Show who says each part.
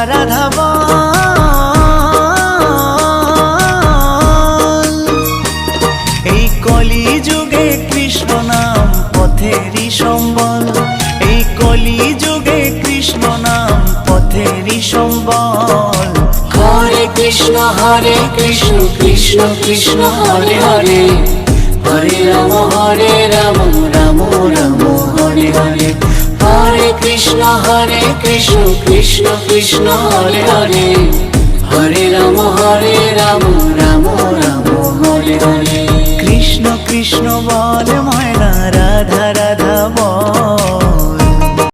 Speaker 1: রাধা বল। এই কলি যুগে কৃষ্ণ নাম পথেরই সম্বল, এই কলি যুগে কৃষ্ণ নাম পথেরই সম্বল।
Speaker 2: হরে কৃষ্ণ কৃষ্ণ কৃষ্ণ হরে হরে, হরে রাম রাম রাম হরে হরে। হরে কৃষ্ণ কৃষ্ণ কৃষ্ণ হরে হরে, হরে রাম রাম রাম হরে হরে।
Speaker 1: কৃষ্ণ কৃষ্ণ বল ময়না, রাধা রাধা বল।